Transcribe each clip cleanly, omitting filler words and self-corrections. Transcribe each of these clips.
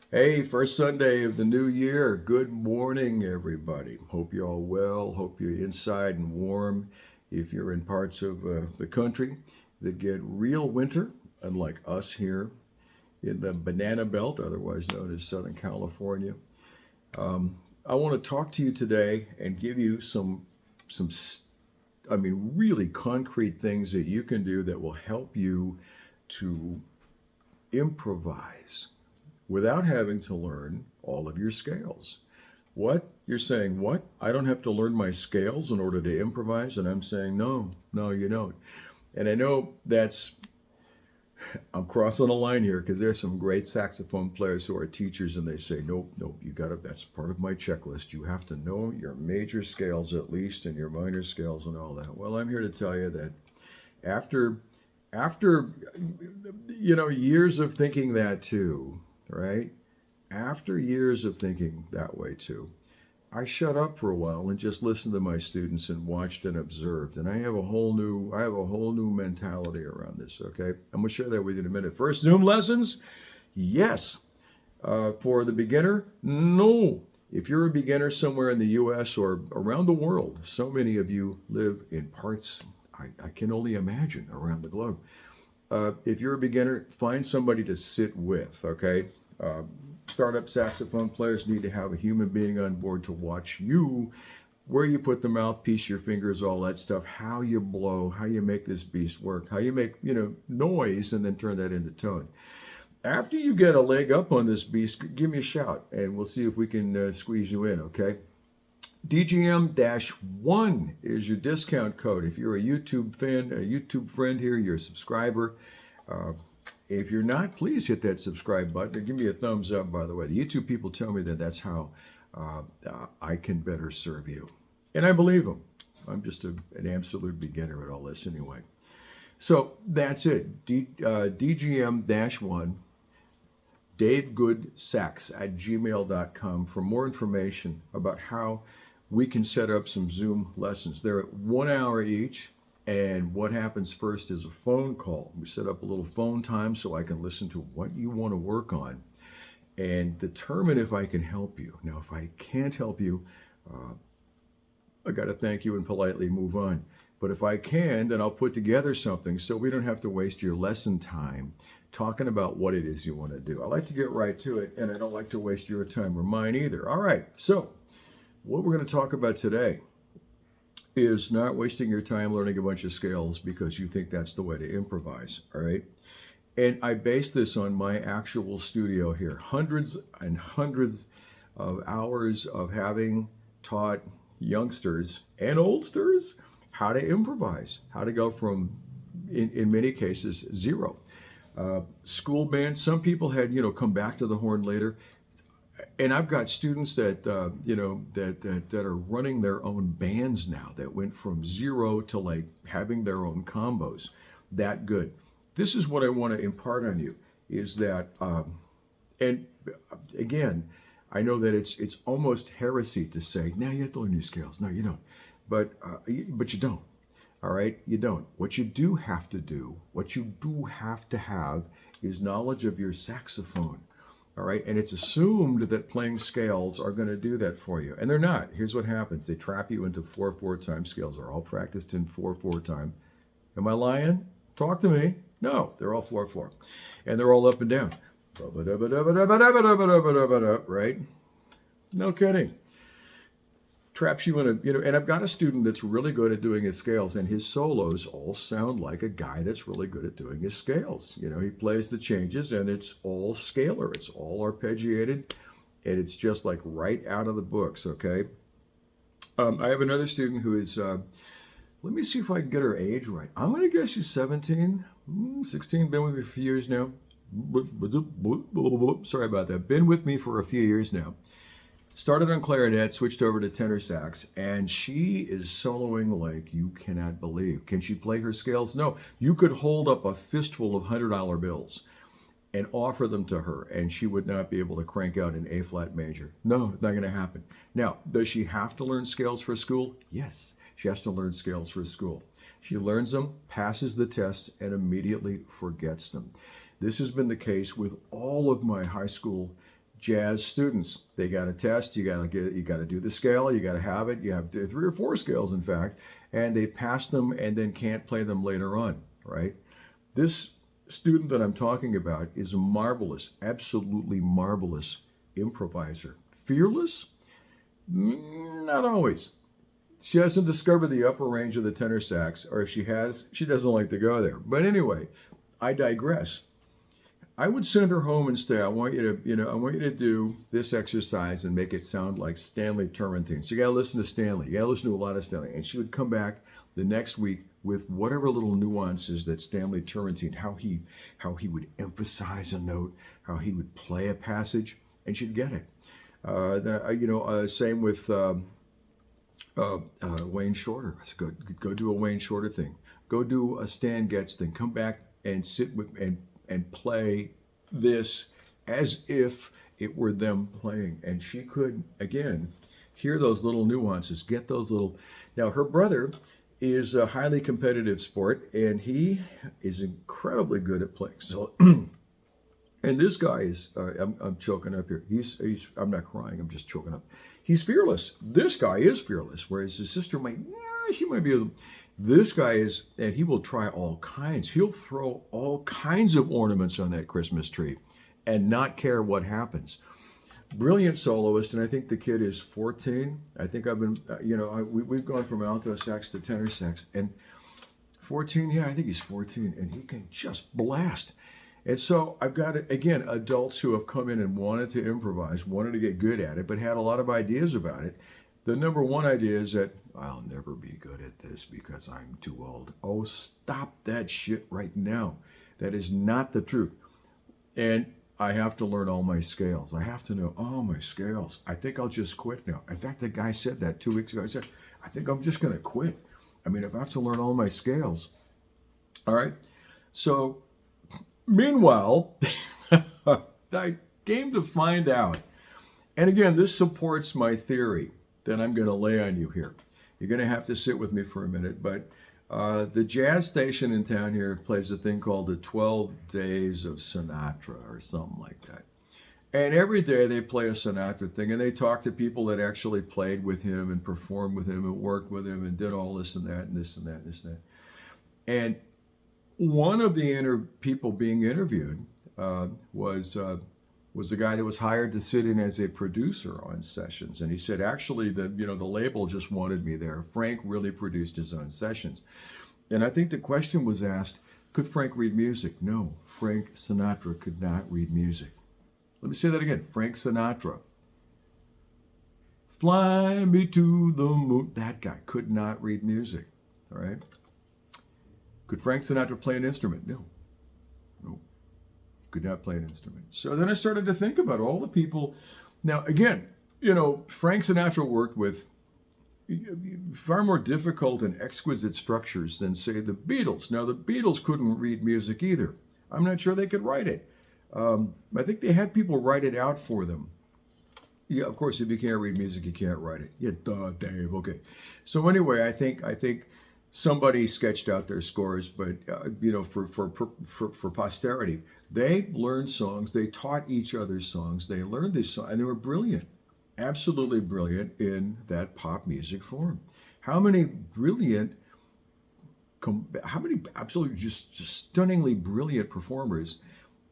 Hey, first Sunday of the new year. Good morning, everybody. Hope you're all well. Hope you're inside and warm. If you're in parts of the country that get real winter, unlike us here in the Banana Belt, otherwise known as Southern California, I want to talk to you today and give you some, really concrete things that you can do that will help you to improvise without having to learn all of your scales. What? You're saying, what? I don't have to learn my scales in order to improvise? And I'm saying, no, no, you don't. And I know I'm crossing a line here because there's some great saxophone players who are teachers and they say, nope, nope, you got to, that's part of my checklist. You have to know your major scales at least and your minor scales and all that. Well, I'm here to tell you that after, after, years of thinking that too, right? After years of thinking that way too, I shut up for a while and just listened to my students and watched and observed. And I have a whole new mentality around this. Okay, I'm gonna share that with you in a minute. First, Zoom lessons, yes. For the beginner, no. If you're a beginner somewhere in the U.S. or around the world, so many of you live in parts I can only imagine around the globe. If you're a beginner, find somebody to sit with, okay? Uh, Startup saxophone players need to have a human being on board to watch you, where you put the mouthpiece, your fingers, all that stuff, how you blow, how you make this beast work, how you make, noise and then turn that into tone. After you get a leg up on this beast, give me a shout and we'll see if we can squeeze you in, okay? DGM-1 is your discount code. If you're a YouTube fan, a YouTube friend here, you're a subscriber. Uh, if you're not, please hit that subscribe button and give me a thumbs up, by the way. The YouTube people tell me that that's how I can better serve you. And I believe them. I'm just an absolute beginner at all this anyway. So that's it. DGM-1, davegoodsax@gmail.com for more information about how we can set up some Zoom lessons. They're at 1 hour each. And what happens first is a phone call. We set up a little phone time so I can listen to what you want to work on and determine if I can help you. Now, if I can't help you, I got to thank you and politely move on. But if I can, then I'll put together something so we don't have to waste your lesson time talking about what it is you want to do. I like to get right to it, and I don't like to waste your time or mine either. All right, so what we're going to talk about today is not wasting your time learning a bunch of scales because you think that's the way to improvise, all right? And I base this on my actual studio here. Hundreds and hundreds of hours of having taught youngsters and oldsters how to improvise, how to go from, in many cases, zero. School band, some people had, come back to the horn later. And I've got students that that are running their own bands now that went from zero to like having their own combos. That good. This is what I want to impart on you is that, and again, I know that it's almost heresy to say, now you have to learn new scales. No, you don't. But you don't. All right, you don't. What you do have to do, what you do have to have, is knowledge of your saxophone. All right, and it's assumed that playing scales are going to do that for you, and they're not. Here's what happens: they trap you into 4/4 time scales. They're all practiced in 4/4 time. Am I lying? Talk to me. No, they're all 4/4, and they're all up and down. Right? No kidding. Traps you in a, and I've got a student that's really good at doing his scales, and his solos all sound like a guy that's really good at doing his scales. He plays the changes and it's all scalar, it's all arpeggiated, and it's just like right out of the books, okay? I have another student who is, let me see if I can get her age right. I'm going to guess she's 17, 16, been with me for a few years now. Sorry about that. Been with me for a few years now. Started on clarinet, switched over to tenor sax, and she is soloing like you cannot believe. Can she play her scales? No. You could hold up a fistful of $100 bills and offer them to her, and she would not be able to crank out an A flat major. No, it's not going to happen. Now, does she have to learn scales for school? Yes, she has to learn scales for school. She learns them, passes the test, and immediately forgets them. This has been the case with all of my high school jazz students. They got a test, you got to do the scale, you got to have it. You have 3 or 4 scales, in fact, and they pass them and then can't play them later on, right? This student that I'm talking about is a marvelous, absolutely marvelous improviser. Fearless? Not always. She hasn't discovered the upper range of the tenor sax, or if she has, she doesn't like to go there. But anyway, I digress. I would send her home and say, I want you to do this exercise and make it sound like Stanley Turrentine. So you got to listen to Stanley. You got to listen to a lot of Stanley. And she would come back the next week with whatever little nuances that Stanley Turrentine, how he would emphasize a note, how he would play a passage, and she'd get it. Same with Wayne Shorter. I said, go do a Wayne Shorter thing. Go do a Stan Getz thing. Come back and sit with and play this as if it were them playing. And she could, again, hear those little nuances, get those little... Now, her brother is a highly competitive sport, and he is incredibly good at playing. So, and this guy is, I'm choking up here. I'm not crying, I'm just choking up. He's fearless. This guy is fearless, whereas his sister she might be a little... This guy is, and he will try all kinds. He'll throw all kinds of ornaments on that Christmas tree and not care what happens. Brilliant soloist, and I think the kid is 14. I think I've been, we've gone from alto sax to tenor sax. And 14, yeah, I think he's 14, and he can just blast. And so I've got, again, adults who have come in and wanted to improvise, wanted to get good at it, but had a lot of ideas about it. The number one idea is that I'll never be good at this because I'm too old. Oh, stop that shit right now. That is not the truth. And I have to learn all my scales. I have to know all my scales. I think I'll just quit now. In fact, the guy said that 2 weeks ago. I said, I think I'm just going to quit. I mean, if I have to learn all my scales. All right. So, meanwhile, I came to find out, and again, this supports my theory that I'm going to lay on you here. You're going to have to sit with me for a minute, but the jazz station in town here plays a thing called the 12 Days of Sinatra or something like that. And every day they play a Sinatra thing, and they talk to people that actually played with him and performed with him and worked with him and did all this and that and this and that and this and that. And one of the people being interviewed was the guy that was hired to sit in as a producer on sessions. And he said, actually, the label just wanted me there. Frank really produced his own sessions. And I think the question was asked, could Frank read music? No, Frank Sinatra could not read music. Let me say that again. Frank Sinatra. Fly me to the moon. That guy could not read music. All right. Could Frank Sinatra play an instrument? No. No. Could not play an instrument. So then I started to think about all the people. Now, again, Frank Sinatra worked with far more difficult and exquisite structures than, say, the Beatles. Now, the Beatles couldn't read music either. I'm not sure they could write it. I think they had people write it out for them. Yeah, of course, if you can't read music, you can't write it. Yeah, duh, Dave. Okay. So anyway, I think somebody sketched out their scores, but for posterity, they learned songs. They taught each other songs. They learned these songs, and they were brilliant, absolutely brilliant in that pop music form. How many absolutely just stunningly brilliant performers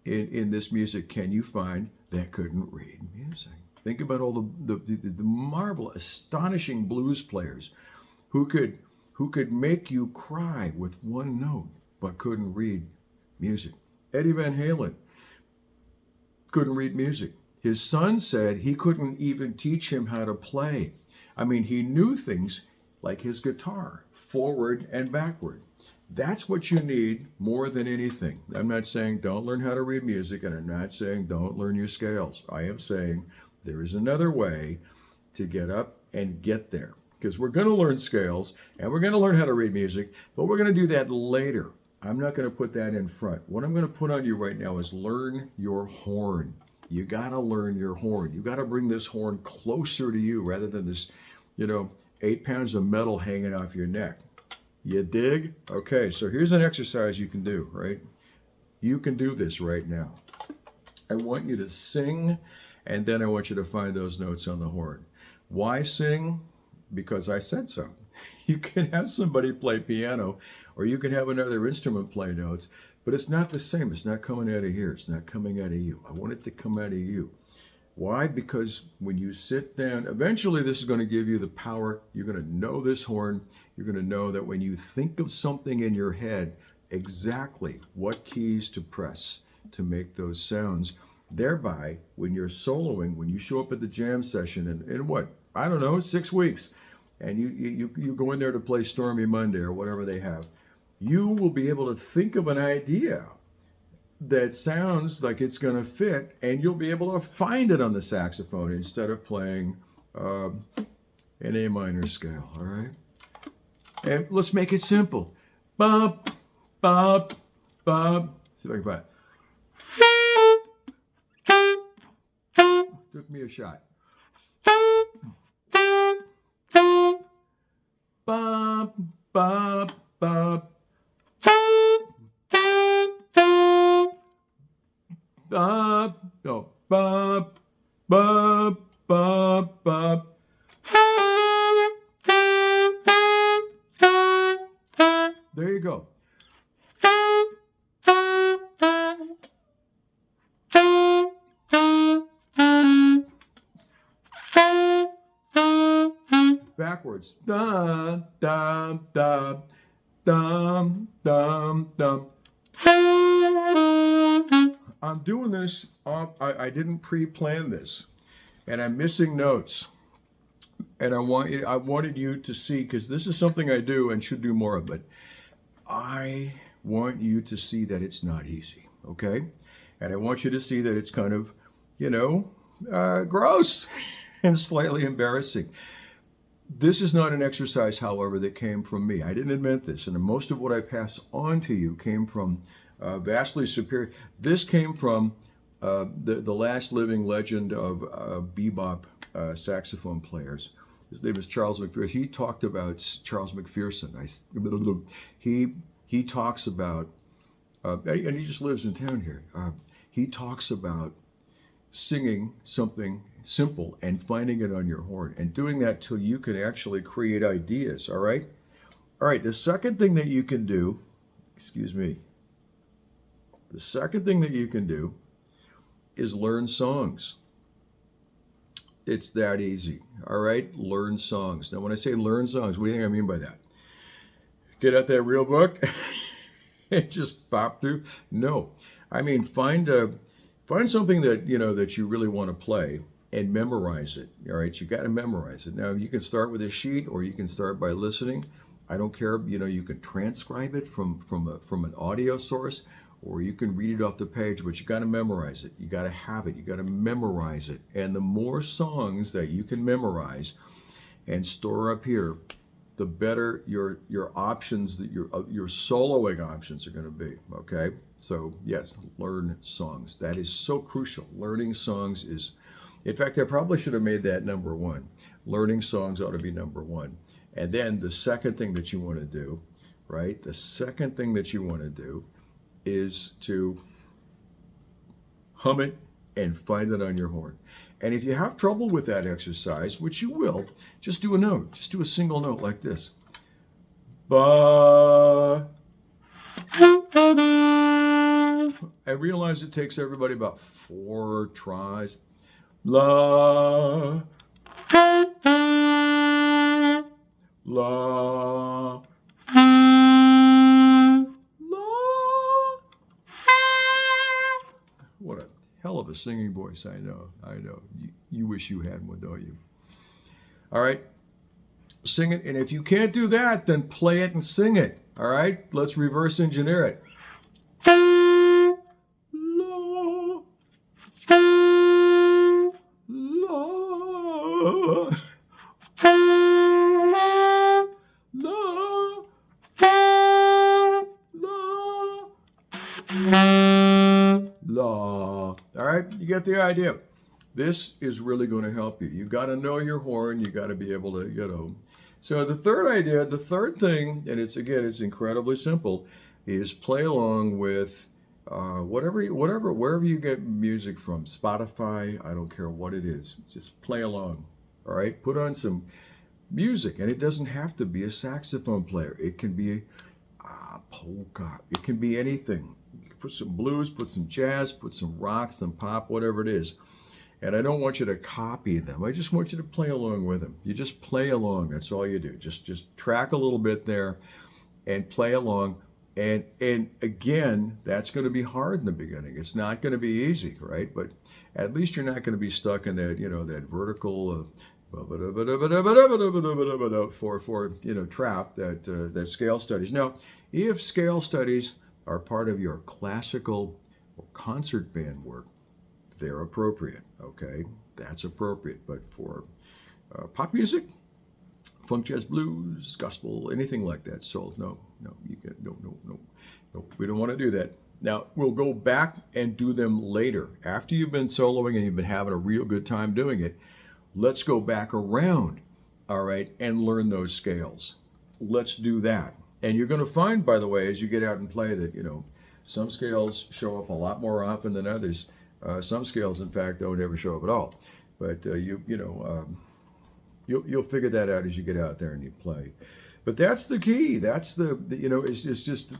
in this music can you find that couldn't read music? Think about all the marvelous, astonishing blues players who could make you cry with one note, but couldn't read music. Eddie Van Halen couldn't read music. His son said he couldn't even teach him how to play. I mean, he knew things like his guitar, forward and backward. That's what you need more than anything. I'm not saying don't learn how to read music, and I'm not saying don't learn your scales. I am saying there is another way to get up and get there. Because we're going to learn scales, and we're going to learn how to read music, but we're going to do that later. I'm not going to put that in front. What I'm going to put on you right now is learn your horn. You got to learn your horn. You got to bring this horn closer to you rather than this, 8 pounds of metal hanging off your neck. You dig? Okay, so here's an exercise you can do, right? You can do this right now. I want you to sing, and then I want you to find those notes on the horn. Why sing? Because I said so. You can have somebody play piano, or you can have another instrument play notes, but it's not the same. It's not coming out of here. It's not coming out of you. I want it to come out of you. Why? Because when you sit down, eventually this is going to give you the power. You're going to know this horn. You're going to know that when you think of something in your head, exactly what keys to press to make those sounds. Thereby, when you're soloing, when you show up at the jam session in what, I don't know, 6 weeks, and you go in there to play Stormy Monday or whatever they have, you will be able to think of an idea that sounds like it's going to fit, and you'll be able to find it on the saxophone instead of playing an A minor scale, all right? And let's make it simple. Bop, bop, bop. See if I can find it. Took me a shot. Bop, bop, bop. Bop, no, bop, bop, bop, bop. There you go. Backwards. Dum, dum, dum, dum, dum, dum. I'm doing this, I didn't pre-plan this, and I'm missing notes. And I wanted you to see, because this is something I do and should do more of, but I want you to see that it's not easy, okay? And I want you to see that it's kind of, gross and slightly embarrassing. This is not an exercise, however, that came from me. I didn't invent this, and most of what I pass on to you came from vastly superior. This came from the last living legend of bebop saxophone players. His name is Charles McPherson. He talked about Charles McPherson. He talks about, and he just lives in town here. He talks about singing something simple and finding it on your horn and doing that till you can actually create ideas, all right? All right, the second thing that you can do, the second thing that you can do is learn songs. It's that easy, all right? Learn songs. Now, when I say learn songs, what do you think I mean by that? Get out that real book and just pop through? No, I mean find something that that you really want to play and memorize it. All right, you got to memorize it. Now, you can start with a sheet, or you can start by listening. I don't care. You can transcribe it from an audio source, or you can read it off the page, but you got to memorize it. You got to have it. You got to memorize it. And the more songs that you can memorize and store up here, the better your options, that your soloing options are going to be. Okay, so yes, learn songs. That is so crucial. Learning songs is, in fact, I probably should have made that number one. Learning songs ought to be number one. And then the second thing that you want to do, right? The second thing that you want to do is to hum it and find it on your horn. And if you have trouble with that exercise, which you will, just do a note. Just do a single note like this. Ba. I realize it takes everybody about 4 tries. La. La. What a hell of a singing voice, I know. You wish you had one, don't you? All right, sing it, and if you can't do that, then play it and sing it. All right, let's reverse engineer it. La, la, la. All right, you get the idea. This is really going to help you. You got to know your horn. You got to be able to, So the third thing, and it's incredibly simple, is play along with wherever you get music from, Spotify, I don't care what it is, just play along. All right, put on some music, and it doesn't have to be a saxophone player. It can be polka. It can be anything. You can put some blues, put some jazz, put some rock, some pop, whatever it is. And I don't want you to copy them. I just want you to play along with them. You just play along. That's all you do. Just track a little bit there and play along. And again, that's going to be hard in the beginning. It's not going to be easy, right? But at least you're not going to be stuck in that, that vertical for trap that scale studies. Now, if scale studies are part of your classical or concert band work, they're appropriate. Okay, that's appropriate. But for pop music, funk, jazz, blues, gospel, anything like that, soul, no, you get no. We don't want to do that. Now, we'll go back and do them later. After you've been soloing and you've been having a real good time doing it, let's go back around, all right, and learn those scales. Let's do that. And you're going to find, by the way, as you get out and play that, some scales show up a lot more often than others. Some scales, in fact, don't ever show up at all. But you'll figure that out as you get out there and you play. But that's the key. That's it's just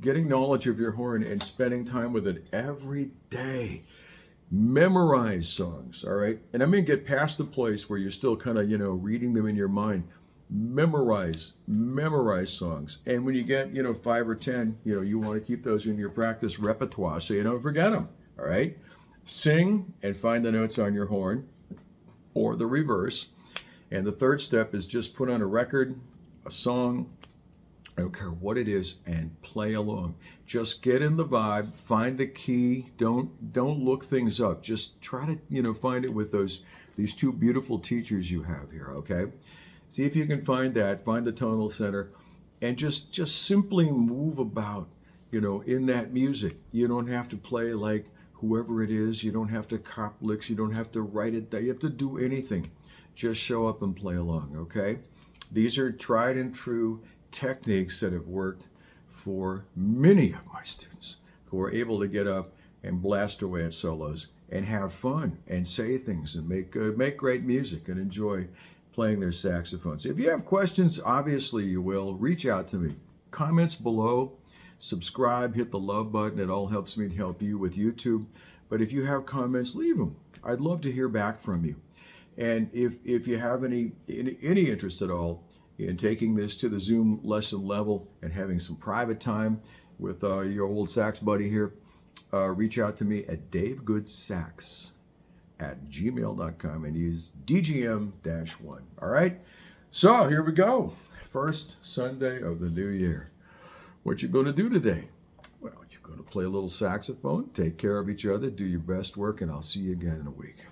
getting knowledge of your horn and spending time with it every day. Memorize songs, all right? And I'm going to get past the place where you're still kind of, reading them in your mind. Memorize songs. And when you get, 5 or 10, you want to keep those in your practice repertoire so you don't forget them, all right? Sing and find the notes on your horn or the reverse. And the third step is just put on a record, a song, I don't care what it is, and play along. Just get in the vibe, find the key. Don't look things up. Just try to find it with these two beautiful teachers you have here. Okay, see if you can find that. Find the tonal center, and just simply move about. In that music. You don't have to play like whoever it is. You don't have to cop licks. You don't have to write it down. You have to do anything. Just show up and play along. Okay, these are tried and true techniques that have worked for many of my students who are able to get up and blast away at solos and have fun and say things and make great music and enjoy playing their saxophones. If you have questions, obviously you will, reach out to me. Comments below, subscribe, hit the love button. It all helps me to help you with YouTube. But if you have comments, leave them. I'd love to hear back from you. And if you have any interest at all in taking this to the Zoom lesson level and having some private time with your old sax buddy here, reach out to me at davegoodssax@gmail.com and use DGM-1. All right? So here we go. First Sunday of the new year. What you going to do today? Well, you're going to play a little saxophone, take care of each other, do your best work, and I'll see you again in a week.